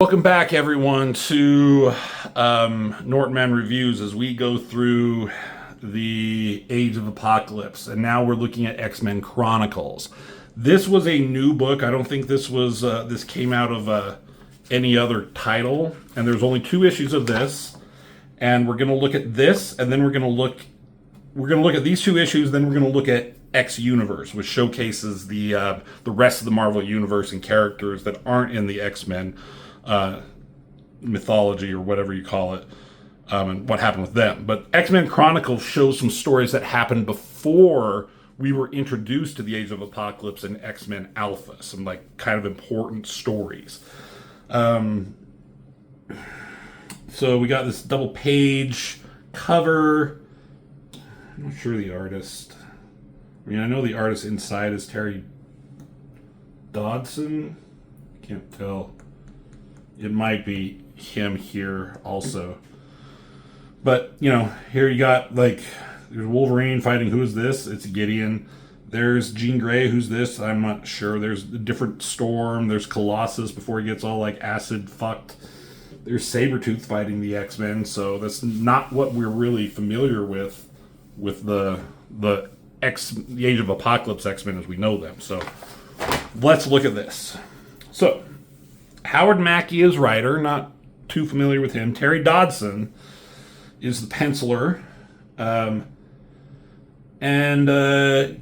Welcome back, everyone, to Norton Reviews as we go through the Age of Apocalypse, and now we're looking at X-Men Chronicles. This was a new book. I don't think this came out of any other title, and there's only 2 issues of this. And we're going to look at this, and then we're going to look at these 2 issues. Then we're going to look at X Universe, which showcases the rest of the Marvel Universe and characters that aren't in the X-Men mythology or whatever you call it, and what happened with them. But X-Men Chronicles shows some stories that happened before we were introduced to the Age of Apocalypse and X-Men Alpha, some like kind of important stories. So we got this double page cover. I'm not sure the artist. I mean, I know the artist inside is Terry Dodson. Can't tell. It might be him here also. But, you know, here you got, like, there's Wolverine fighting. Who is this? It's Gideon. There's Jean Grey. Who's this? I'm not sure. There's a different Storm. There's Colossus before he gets all, like, acid fucked. There's Sabretooth fighting the X-Men. So that's not what we're really familiar with the Age of Apocalypse X-Men as we know them. So let's look at this. So Howard Mackie is writer, not too familiar with him. Terry Dodson is the penciler. And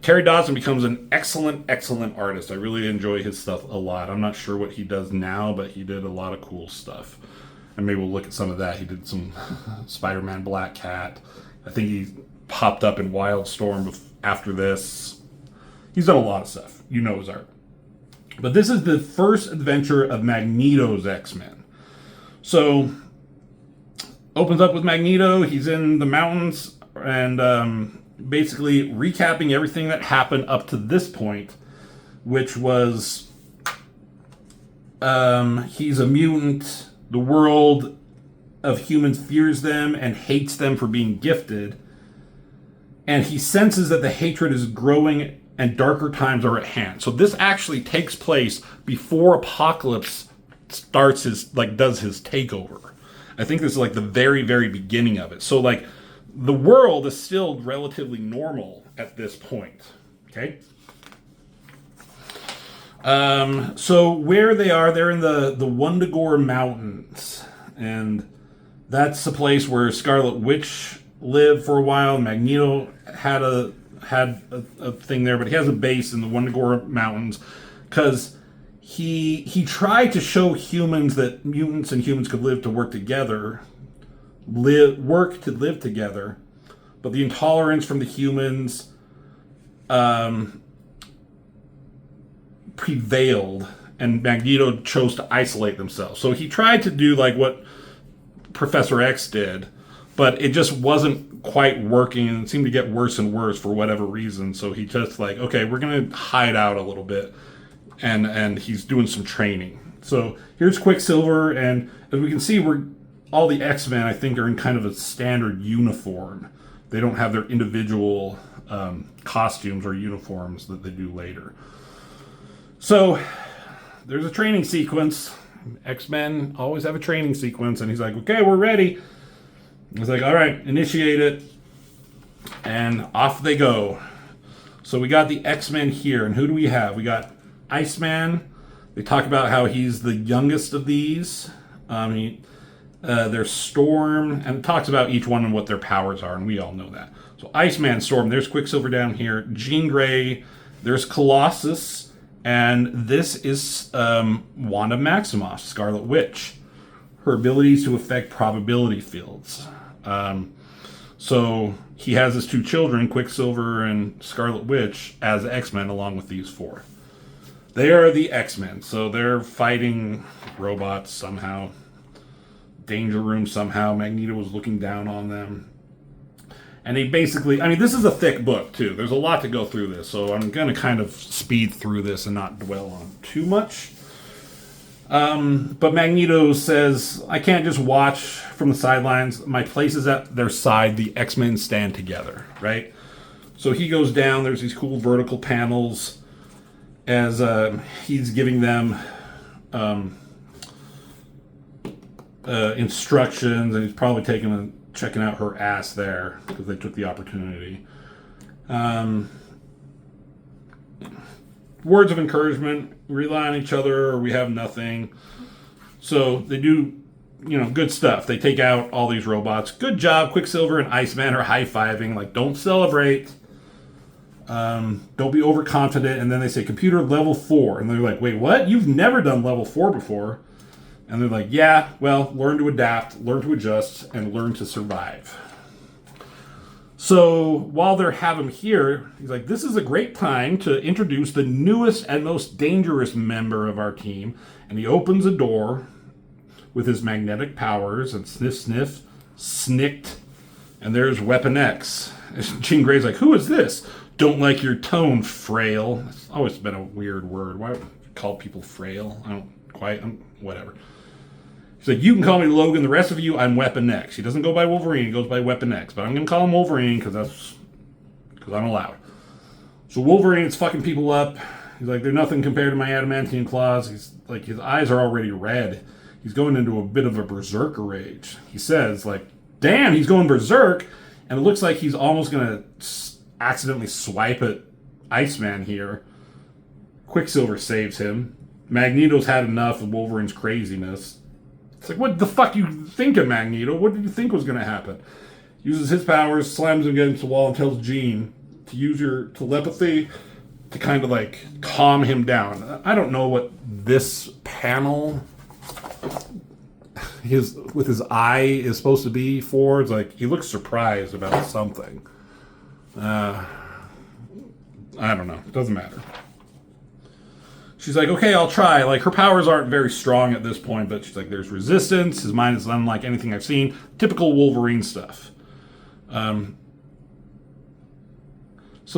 Terry Dodson becomes an excellent artist. I really enjoy his stuff a lot. I'm not sure what he does now, but he did a lot of cool stuff. And maybe we'll look at some of that. He did some Spider-Man Black Cat. I think he popped up in Wildstorm after this. He's done a lot of stuff. You know his art. But this is the first adventure of Magneto's X-Men. So, opens up with Magneto. He's in the mountains and basically recapping everything that happened up to this point, which was he's a mutant. The world of humans fears them and hates them for being gifted. And he senses that the hatred is growing and darker times are at hand. So this actually takes place before Apocalypse does his takeover. I think this is like the very, very beginning of it. So like the world is still relatively normal at this point. Okay. So where they are, they're in the Wundagore Mountains, and that's the place where Scarlet Witch lived for a while. Magneto had a thing there, but he has a base in the Wundagore Mountains because he tried to show humans that mutants and humans could live together, but the intolerance from the humans prevailed, and Magneto chose to isolate themselves. So he tried to do like what Professor X did, but it just wasn't quite working, and it seemed to get worse and worse for whatever reason. So he just like, okay, we're going to hide out a little bit, and he's doing some training. So here's Quicksilver, and as we can see, all the X-Men, I think, are in kind of a standard uniform. They don't have their individual costumes or uniforms that they do later. So there's a training sequence. X-Men always have a training sequence, and he's like, okay, we're ready. He's like, all right, initiate it. And off they go. So we got the X-Men here, and who do we have? We got Iceman. They talk about how he's the youngest of these. There's Storm, and it talks about each one and what their powers are, and we all know that. So Iceman, Storm, there's Quicksilver down here. Jean Grey, there's Colossus, and this is Wanda Maximoff, Scarlet Witch. Her abilities to affect probability fields. So he has his 2 children, Quicksilver and Scarlet Witch, as X-Men along with these 4. They are the X-Men, so they're fighting robots somehow. Danger Room somehow. Magneto was looking down on them. And they basically, I mean, this is a thick book, too. There's a lot to go through this, so I'm going to kind of speed through this and not dwell on too much. But Magneto says, I can't just watch from the sidelines. My place is at their side. The X-Men stand together, right? So he goes down. There's these cool vertical panels as he's giving them instructions, and he's probably checking out her ass there because they took the opportunity. Words of encouragement, rely on each other or we have nothing. So they do, good stuff. They take out all these robots. Good job. Quicksilver and Iceman are high-fiving. Like, don't celebrate. Don't be overconfident. And then they say, computer level 4. And they're like, wait, what? You've never done level 4 before. And they're like, yeah, well, learn to adapt, learn to adjust, and learn to survive. So while they have him here, he's like, this is a great time to introduce the newest and most dangerous member of our team. And he opens a door with his magnetic powers and sniff, sniff, snicked. And there's Weapon X. And Jean Grey's like, who is this? Don't like your tone, frail. It's always been a weird word. Why would you call people frail? I don't quite, whatever. He's like, you can call me Logan. The rest of you, I'm Weapon X. He doesn't go by Wolverine. He goes by Weapon X. But I'm going to call him Wolverine because I'm allowed. So Wolverine is fucking people up. He's like, they're nothing compared to my adamantium claws. He's like, his eyes are already red. He's going into a bit of a berserker rage. He says, like, damn, he's going berserk. And it looks like he's almost going to accidentally swipe at Iceman here. Quicksilver saves him. Magneto's had enough of Wolverine's craziness. It's like, what the fuck you thinking, Magneto? What did you think was going to happen? Uses his powers, slams him against the wall, and tells Jean to use your telepathy to kind of like calm him down. I don't know what this panel with his eye is supposed to be for. It's like he looks surprised about something. I don't know. It doesn't matter. She's like, okay, I'll try. Like, her powers aren't very strong at this point, but she's like, there's resistance. His mind is unlike anything I've seen. Typical Wolverine stuff. So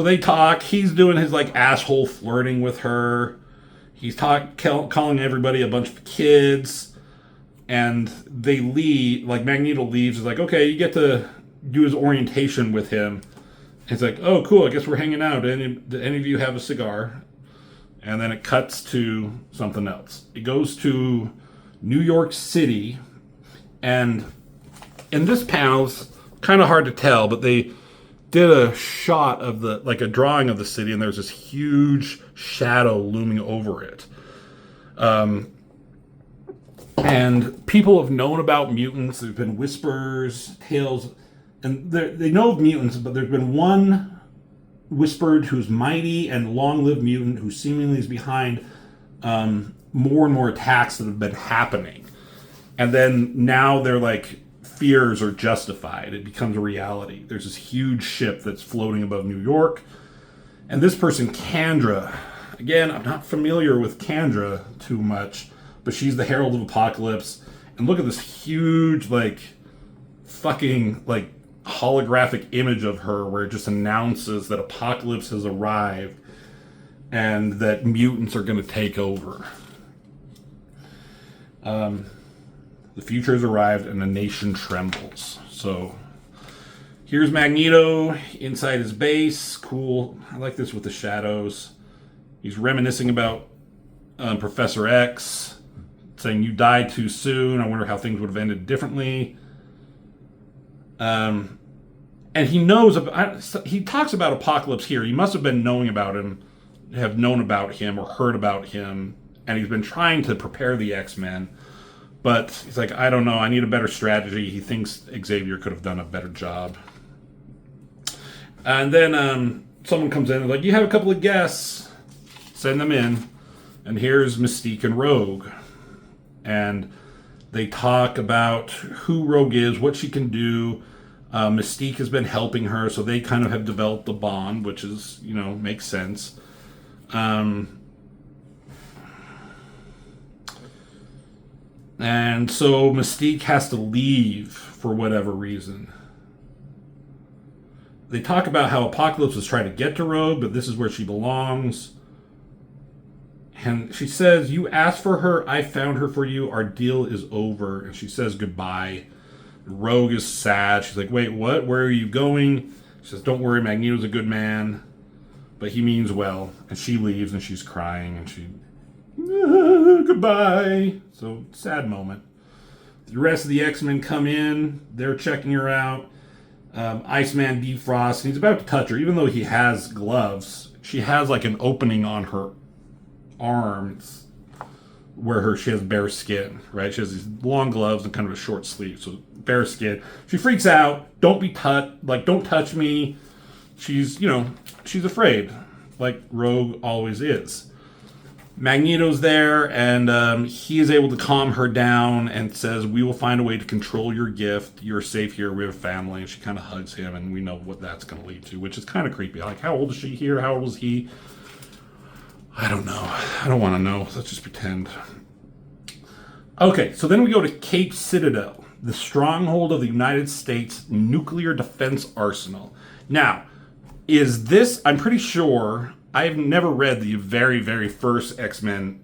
they talk. He's doing his, like, asshole flirting with her. He's calling everybody a bunch of kids. And they leave. Like, Magneto leaves. He's like, okay, you get to do his orientation with him. He's like, oh, cool, I guess we're hanging out. Did any of you have a cigar? And then it cuts to something else. It goes to New York City. And in this panel, it's kind of hard to tell, but they did a shot of a drawing of the city, and there's this huge shadow looming over it. And people have known about mutants. There's been whispers, tales, and they know of mutants, but there's been one whispered who's mighty and long-lived mutant who seemingly is behind more and more attacks that have been happening. And then now they're like, fears are justified. It becomes a reality. There's this huge ship that's floating above New York. And this person, Kandra, again, I'm not familiar with Kandra too much, but she's the Herald of Apocalypse. And look at this huge, fucking holographic image of her where it just announces that Apocalypse has arrived and that mutants are going to take over. The future has arrived and the nation trembles. So here's Magneto inside his base. Cool. I like this with the shadows. He's reminiscing about Professor X, saying, you died too soon. I wonder how things would have ended differently. And he knows he talks about Apocalypse here. He must have been known about him or heard about him, and he's been trying to prepare the X-Men. But he's like, I don't know, I need a better strategy. He thinks Xavier could have done a better job. And then someone comes in and is like, you have a couple of guests. Send them in. And here's Mystique and Rogue. And they talk about who Rogue is, what she can do. Mystique has been helping her, so they kind of have developed a bond, which is, makes sense. And so Mystique has to leave for whatever reason. They talk about how Apocalypse is trying to get to Rogue, but this is where she belongs. And she says, you asked for her, I found her for you, our deal is over. And she says goodbye. Rogue is sad. She's like, wait, what? Where are you going? She says, don't worry, Magneto's a good man, but he means well. And she leaves and she's crying and she, goodbye. So, sad moment. The rest of the X-Men come in. They're checking her out. Iceman defrosts. He's about to touch her. Even though he has gloves, she has like an opening on her arms where she has bare skin, right? She has these long gloves and kind of a short sleeve, so bare skin. She freaks out. Don't be don't touch me. She's afraid, like Rogue always is. Magneto's there, and he is able to calm her down and says, "We will find a way to control your gift. You're safe here. We have family." And she kind of hugs him, and we know what that's going to lead to, which is kind of creepy. Like, how old is she here? How old is he? I don't know. I don't want to know. Let's just pretend. Okay, so then we go to Cape Citadel, the stronghold of the United States nuclear defense arsenal. Now, is this, I'm pretty sure, I've never read the very, very first X-Men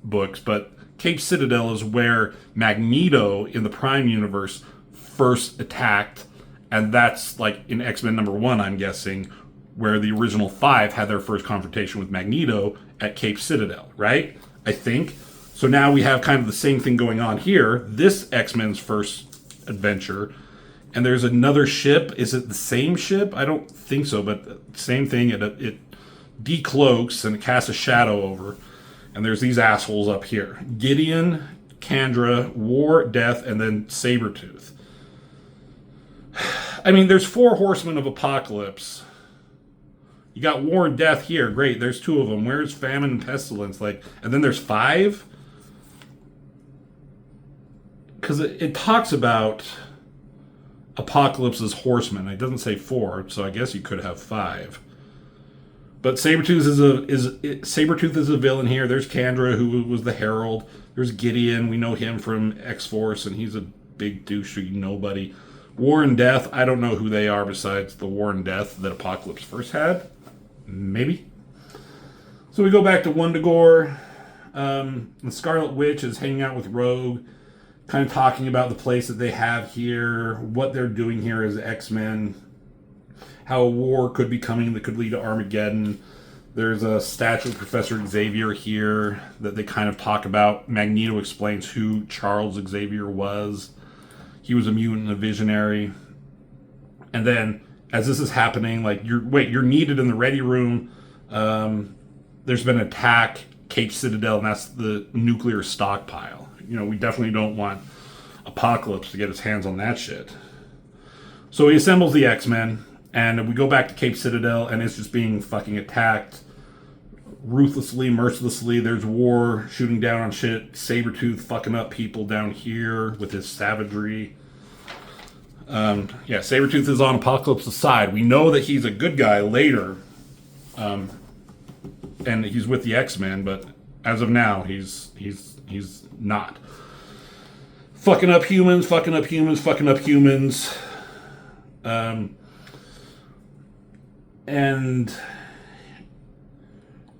books, but Cape Citadel is where Magneto in the Prime Universe first attacked, and that's like in X-Men #1, I'm guessing, where the original 5 had their first confrontation with Magneto at Cape Citadel, right? I think. So now we have kind of the same thing going on here. This X-Men's first adventure, and there's another ship. Is it the same ship? I don't think so, but same thing. It decloaks and it casts a shadow over, and there's these assholes up here. Gideon, Kandra, War, Death, and then Sabretooth. I mean, there's 4 horsemen of Apocalypse. You got War and Death here. Great, there's 2 of them. Where's Famine and Pestilence? And then there's 5? Because it talks about Apocalypse's horsemen. It doesn't say 4, so I guess you could have 5. But Sabretooth is a villain here. There's Kandra, who was the Herald. There's Gideon. We know him from X-Force, and he's a big douchey nobody. War and Death, I don't know who they are besides the War and Death that Apocalypse first had. Maybe. So we go back to Wundagore. The Scarlet Witch is hanging out with Rogue, kind of talking about the place that they have here, what they're doing here as X-Men, how a war could be coming that could lead to Armageddon. There's a statue of Professor Xavier here that they kind of talk about. Magneto explains who Charles Xavier was. He was a mutant and a visionary. And then, as this is happening, you're needed in the ready room. There's been an attack, Cape Citadel, and that's the nuclear stockpile. We definitely don't want Apocalypse to get his hands on that shit. So he assembles the X-Men, and we go back to Cape Citadel, and it's just being fucking attacked ruthlessly, mercilessly. There's War shooting down on shit. Sabretooth fucking up people down here with his savagery. Sabretooth is on Apocalypse's side. We know that he's a good guy later, and he's with the X-Men, but as of now, he's not. Fucking up humans. And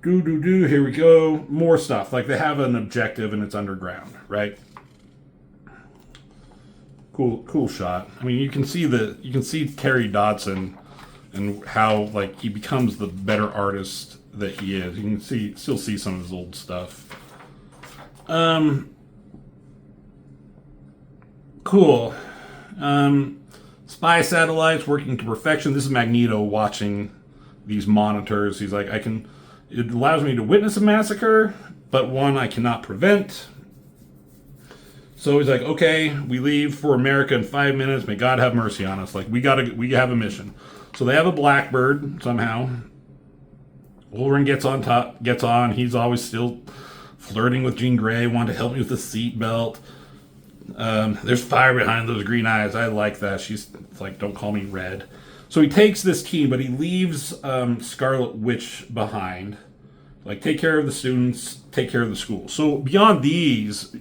here we go. More stuff. They have an objective and it's underground, right? Cool shot. I mean, you can see Terry Dodson and how he becomes the better artist that he is. You can still see some of his old stuff. Cool. Spy satellites working to perfection. This is Magneto watching these monitors. He's like, it allows me to witness a massacre, but one I cannot prevent. So he's like, okay, we leave for America in 5 minutes. May God have mercy on us. We have a mission. So they have a Blackbird somehow. Wolverine gets on. He's always still flirting with Jean Grey, wanting to help me with the seatbelt. There's fire behind those green eyes. I like that. She's like, don't call me Red. So he takes this team, but he leaves Scarlet Witch behind. Take care of the students, take care of the school. So beyond these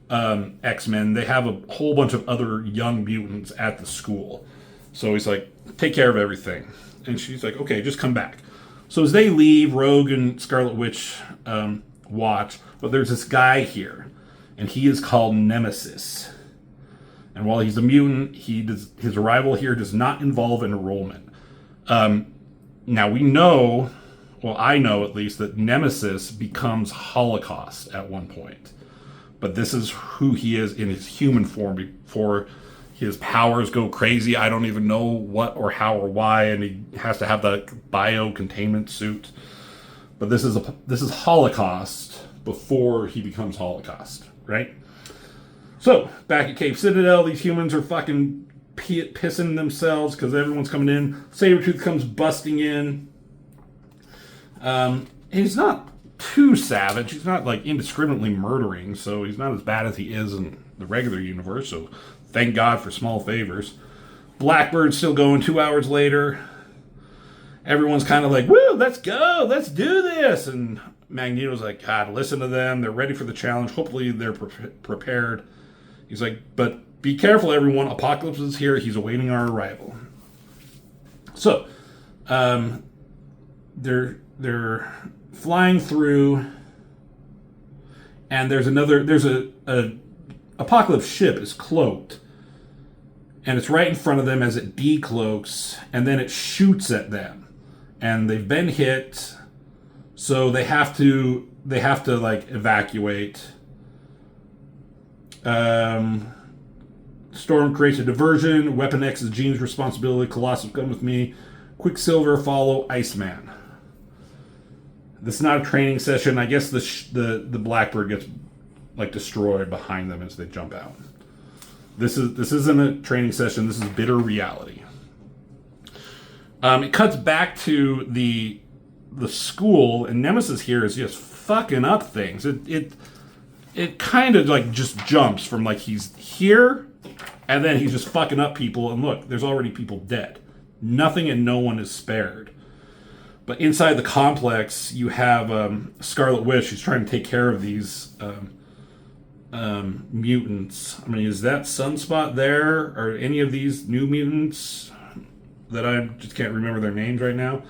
X-Men, they have a whole bunch of other young mutants at the school. So he's like, take care of everything. And she's like, okay, just come back. So as they leave, Rogue and Scarlet Witch watch, but there's this guy here, and he is called Nemesis. And while he's a mutant, his arrival here does not involve enrollment. Now we know, well, I know at least, that Nemesis becomes Holocaust at one point. but this is who he is in his human form before his powers go crazy. I don't even know what or how or why, and he has to have the bio-containment suit. But this is Holocaust before he becomes Holocaust, right? So, back at Cape Citadel, these humans are fucking pissing themselves because everyone's coming in. Sabretooth comes busting in. He's not too savage. He's not, like, indiscriminately murdering, so he's not as bad as he is in the regular universe, so thank God for small favors. Blackbird's still going 2 hours later. Everyone's kind of like, woo, let's go, let's do this. And Magneto's like, God, listen to them. They're ready for the challenge. Hopefully they're prepared. He's like, but be careful, everyone. Apocalypse is here. He's awaiting our arrival. So, they're flying through, and there's a Apocalypse ship is cloaked, and it's right in front of them as it decloaks, and then it shoots at them. And they've been hit, so they have to like evacuate. Storm creates a diversion. Weapon X is Jean's responsibility. Colossus, come with me. Quicksilver, follow Iceman. This is not a training session. I guess the Blackbird gets like destroyed behind them as they jump out. This isn't a training session. This is bitter reality. It cuts back to the school, and Nemesis here is just fucking up things. It kind of like just jumps from like he's here, and then he's just fucking up people. And look, there's already people dead. Nothing and no one is spared. But inside the complex, you have Scarlet Witch who's trying to take care of these mutants. I mean, is that Sunspot there? Or any of these new mutants that I just can't remember their names right now?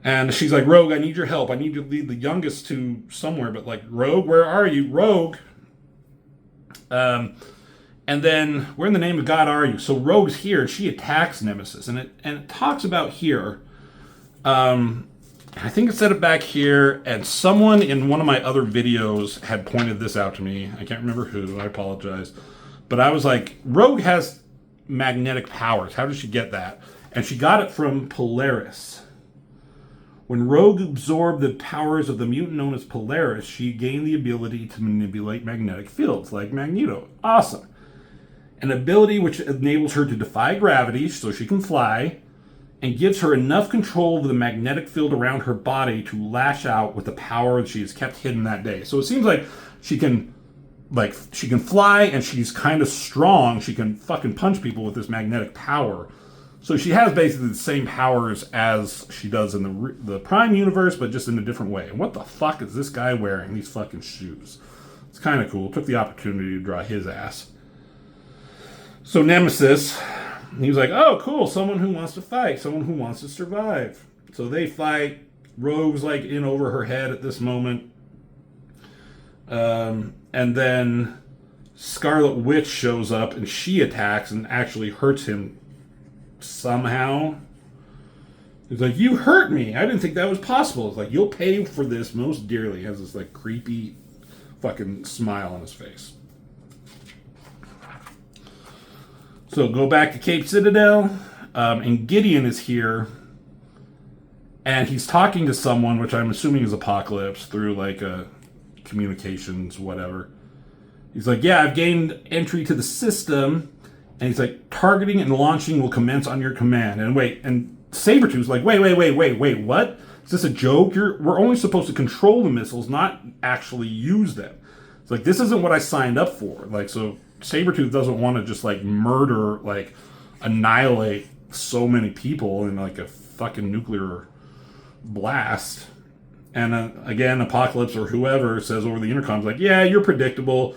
And she's like, Rogue, I need your help. I need you to lead the youngest to somewhere. But like, Rogue, where are you? Rogue. And then, where in the name of God are you? So Rogue's here. She attacks Nemesis. And it talks about here. I think it said it back here. And someone in one of my other videos had pointed this out to me. I can't remember who. I apologize. But I was like, Rogue has magnetic powers. How did she get that? And she got it from Polaris. When Rogue absorbed the powers of the mutant known as Polaris, she gained the ability to manipulate magnetic fields, like Magneto. Awesome. An ability which enables her to defy gravity, so she can fly, and gives her enough control of the magnetic field around her body to lash out with the power that she has kept hidden that day. So it seems like she can fly, and she's kind of strong. She can fucking punch people with this magnetic power. So she has basically the same powers as she does in the Prime universe, but just in a different way. And what the fuck is this guy wearing? These fucking shoes. It's kind of cool. Took the opportunity to draw his ass. So Nemesis, he was like, oh, cool. Someone who wants to fight. Someone who wants to survive. So they fight. Rogue's like in over her head at this moment. And then Scarlet Witch shows up and she attacks and actually hurts him somehow. He's like, you hurt me. I didn't think that was possible. It's like, you'll pay for this most dearly. He has this like creepy fucking smile on his face. So go back to Cape Citadel. And Gideon is here. And he's talking to someone, which I'm assuming is Apocalypse, through like a communications, whatever. He's like, yeah, I've gained entry to the system. And he's like, targeting and launching will commence on your command. And Sabretooth's like, wait, what? Is this a joke? We're only supposed to control the missiles, not actually use them. It's like, this isn't what I signed up for. Like, so Sabretooth doesn't want to just like murder, like annihilate so many people in like a fucking nuclear blast. And again, Apocalypse or whoever says over the intercom, like, yeah, you're predictable.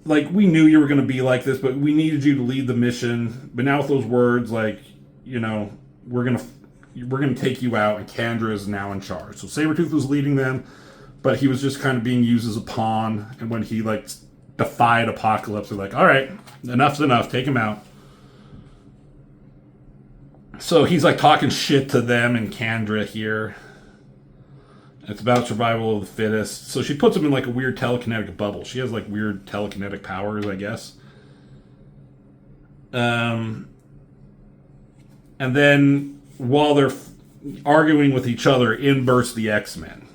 Like, we knew you were going to be like this, but we needed you to lead the mission. But now with those words, like, you know, we're going to take you out, and Kandra is now in charge. So Sabretooth was leading them, but he was just kind of being used as a pawn. And when he, like, defied Apocalypse, they're like, all right, enough's enough, take him out. So he's, like, talking shit to them and Kandra here. It's about survival of the fittest. So she puts him in like a weird telekinetic bubble. She has like weird telekinetic powers, I guess. And then while they're arguing with each other, in burst the X-Men.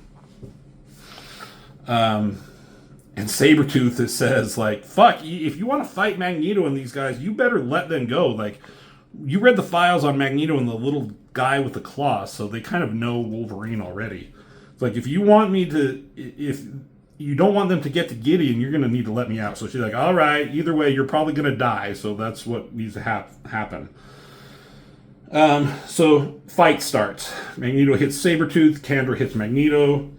And Sabretooth says, like, fuck, if you want to fight Magneto and these guys, you better let them go. Like, you read the files on Magneto and the little guy with the claws, so they kind of know Wolverine already. It's like, if you don't want them to get to Gideon, you're going to need to let me out. So she's like, all right, either way, you're probably going to die, so that's what needs to happen. So fight starts. Magneto hits Sabretooth, Kandra hits Magneto.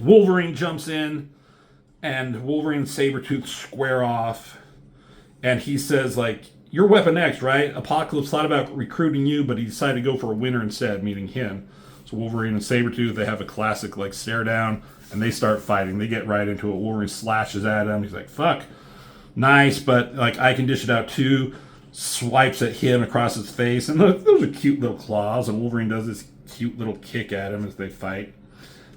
Wolverine jumps in, and Wolverine and Sabretooth square off, and he says, like, you're Weapon X, right? Apocalypse thought about recruiting you, but he decided to go for a winner instead, meaning him. So Wolverine and Sabretooth, they have a classic, like, stare down, and they start fighting. They get right into it. Wolverine slashes at him. He's like, fuck. Nice, but, like, I can dish it out too. Swipes at him across his face, and those are cute little claws, and Wolverine does this cute little kick at him as they fight.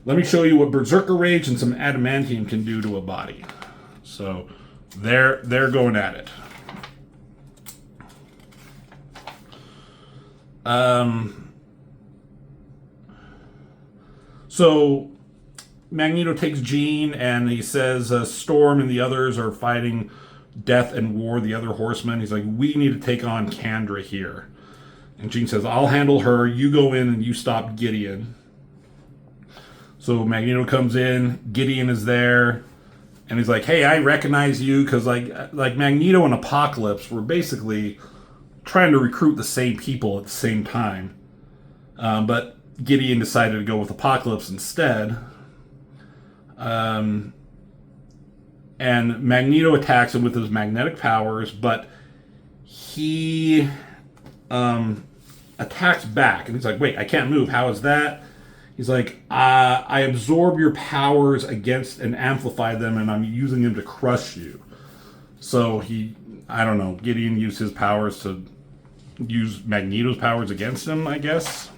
Let me show you what Berserker Rage and some adamantium can do to a body. So they're going at it. So Magneto takes Jean, and he says Storm and the others are fighting Death and War, the other horsemen. He's like, we need to take on Kandra here. And Jean says, I'll handle her. You go in and you stop Gideon. So Magneto comes in. Gideon is there. And he's like, hey, I recognize you. Because like Magneto and Apocalypse were basically trying to recruit the same people at the same time. But Gideon decided to go with Apocalypse instead. And Magneto attacks him with his magnetic powers, but he attacks back. And he's like, wait, I can't move. How is that? He's like, I absorb your powers against and amplify them, and I'm using them to crush you. So Gideon used his powers to use Magneto's powers against him, I guess.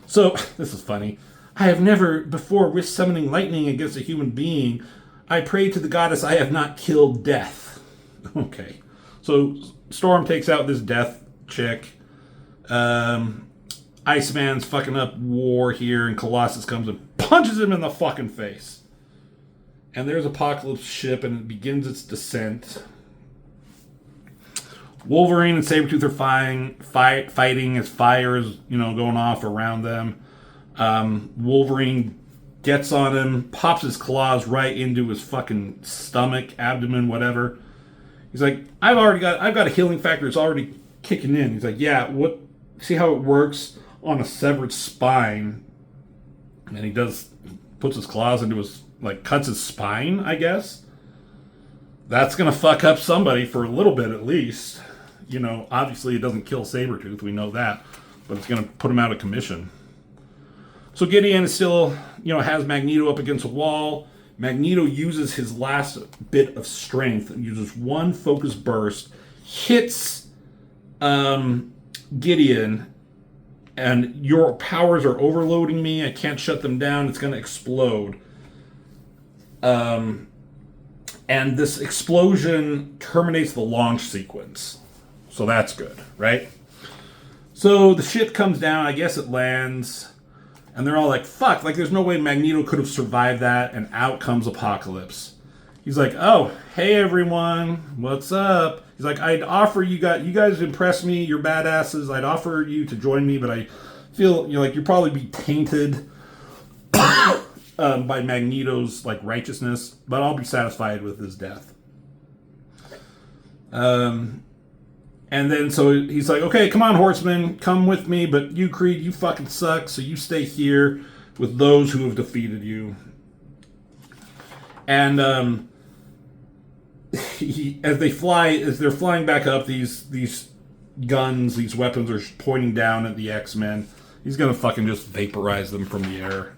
So, this is funny. I have never before risked summoning lightning against a human being. I pray to the goddess I have not killed Death. Okay. So, Storm takes out this Death chick. Iceman's fucking up War here, and Colossus comes and punches him in the fucking face. And there's Apocalypse ship, and it begins its descent. Wolverine and Sabretooth are fighting as fire is, going off around them. Wolverine gets on him, pops his claws right into his fucking stomach, abdomen, whatever. He's like, I've got a healing factor. It's already kicking in. He's like, yeah, see how it works on a severed spine? And he puts his claws into his, cuts his spine, I guess. That's gonna fuck up somebody for a little bit at least. Obviously it doesn't kill Sabretooth, we know that, but it's gonna put him out of commission. So Gideon is still, has Magneto up against a wall. Magneto uses his last bit of strength, uses one focus burst, hits Gideon, and your powers are overloading me. I can't shut them down. It's going to explode. And this explosion terminates the launch sequence. So that's good, right? So the ship comes down. I guess it lands. And they're all like, fuck, there's no way Magneto could have survived that. And out comes Apocalypse. He's like, oh, hey, everyone. What's up? He's like, I'd offer you guys impress me. You're badasses. I'd offer you to join me, but I feel you'll probably be tainted by Magneto's righteousness, but I'll be satisfied with his death. And then so he's like, okay, come on, horsemen, come with me, but you, Creed, you fucking suck, so you stay here with those who have defeated you. And as they're flying back up, these guns, these weapons are pointing down at the X-Men. He's gonna fucking just vaporize them from the air.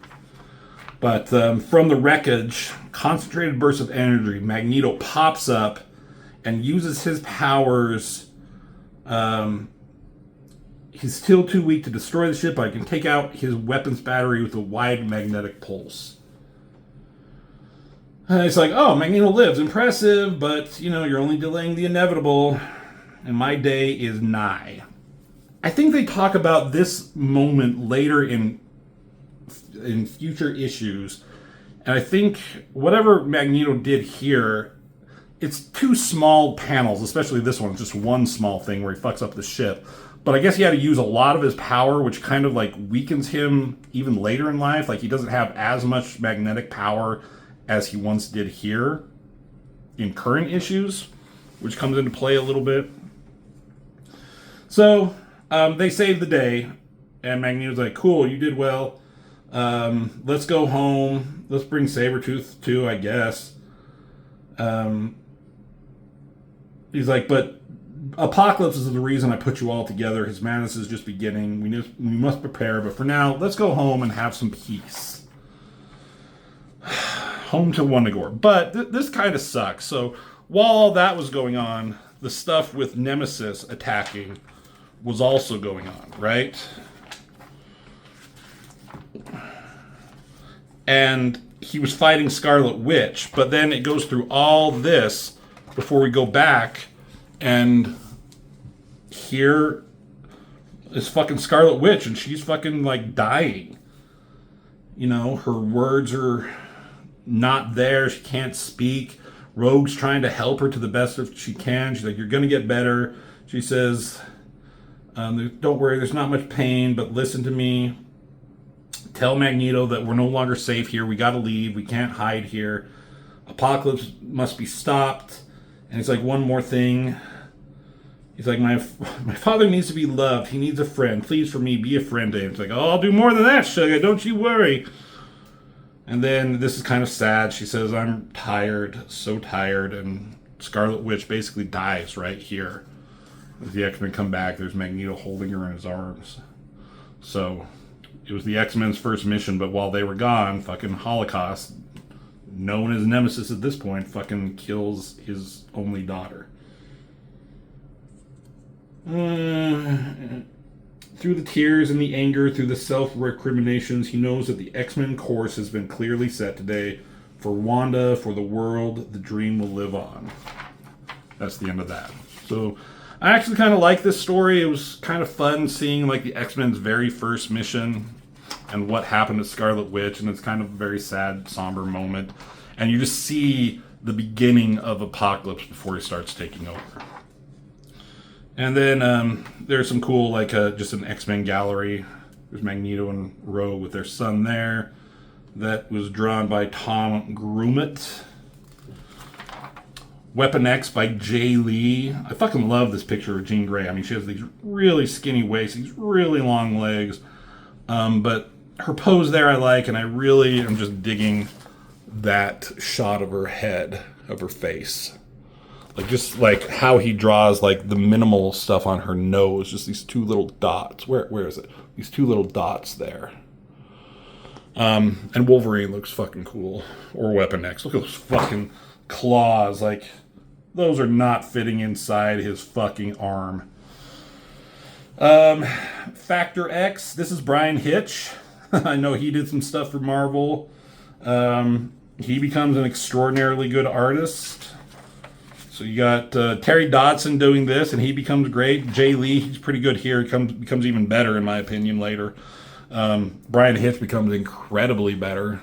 But from the wreckage, concentrated bursts of energy, Magneto pops up and uses his powers He's still too weak to destroy the ship, but I can take out his weapons battery with a wide magnetic pulse. And it's like, oh, Magneto lives. Impressive, but, you're only delaying the inevitable. And my day is nigh. I think they talk about this moment later in future issues. And I think whatever Magneto did here, it's 2 small panels, especially this one. It's just one small thing where he fucks up the ship. But I guess he had to use a lot of his power, which kind of weakens him even later in life. He doesn't have as much magnetic power as he once did here in current issues, which comes into play a little bit. So they save the day, and Magneto's like, cool, you did well. Let's go home. Let's bring Sabretooth too, I guess. He's like, but Apocalypse is the reason I put you all together. His madness is just beginning. We must prepare, but for now, let's go home and have some peace. Home to Wundagore. But this kind of sucks. So while all that was going on, the stuff with Nemesis attacking was also going on, right? And he was fighting Scarlet Witch, but then it goes through all this before we go back, and here is fucking Scarlet Witch, and she's fucking dying. Her words are not there. She can't speak. Rogue's trying to help her to the best of she can. She's like, you're gonna get better. She says, don't worry, there's not much pain, but listen to me. Tell Magneto that we're no longer safe here. We gotta leave. We can't hide here. Apocalypse must be stopped. And it's like, one more thing. He's like, my father needs to be loved. He needs a friend. Please, for me, be a friend to him. It's like, oh, I'll do more than that, sugar. Don't you worry. And then this is kind of sad. She says, I'm tired, so tired. And Scarlet Witch basically dies right here. As the X-Men come back, there's Magneto holding her in his arms. So it was the X-Men's first mission, but while they were gone, fucking Holocaust, known as Nemesis at this point, fucking kills his only daughter. Through the tears and the anger, through the self-recriminations, he knows that the X-Men course has been clearly set today. For Wanda, for the world, the dream will live on. That's the end of that. So I actually kind of like this story. It was kind of fun seeing the X-Men's very first mission and what happened to Scarlet Witch, and it's kind of a very sad, somber moment. And you just see the beginning of Apocalypse before he starts taking over. And then there's some cool, just an X-Men gallery. There's Magneto and Rogue with their son there. That was drawn by Tom Grummett. Weapon X by Jay Lee. I fucking love this picture of Jean Grey. I mean, she has these really skinny waists, these really long legs. But her pose there I like, and I really am just digging that shot of her head, of her face. Just how he draws the minimal stuff on her nose, just these 2 little dots. Where is it? These 2 little dots there. And Wolverine looks fucking cool. Or Weapon X. Look at those fucking claws. Those are not fitting inside his fucking arm. Factor X. This is Brian Hitch. I know he did some stuff for Marvel. He becomes an extraordinarily good artist. So you got Terry Dodson doing this, and he becomes great. Jay Lee, he's pretty good here. He becomes even better, in my opinion, later. Brian Hitch becomes incredibly better.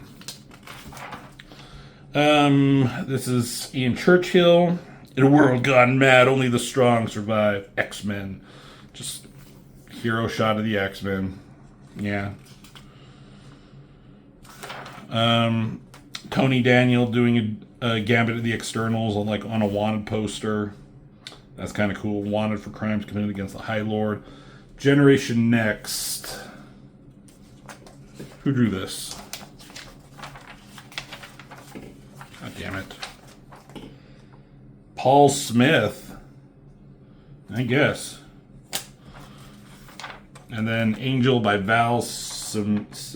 This is Ian Churchill. In a world gone mad, only the strong survive. X-Men. Just hero shot of the X-Men. Yeah. Tony Daniel doing a Gambit of the Externals on a wanted poster. That's kind of cool. Wanted for crimes committed against the High Lord. Generation Next. Who drew this? God damn it. Paul Smith. I guess. And then Angel by Val Semix.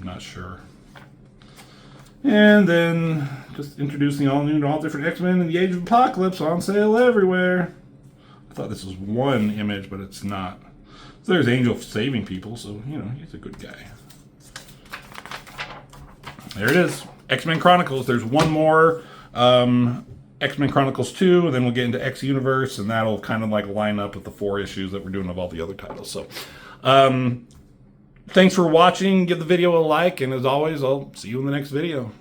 I'm not sure. And then just introducing all new and all different X-Men in the Age of Apocalypse on sale everywhere. thought this was one image, but it's not. So there's Angel saving people, so, you know, he's a good guy. There it is. X-Men Chronicles. There's one more. X-Men Chronicles 2, and then we'll get into X Universe, and that'll kind of like line up with the 4 issues that we're doing of all the other titles. So, thanks for watching. Give the video a like, and as always, I'll see you in the next video.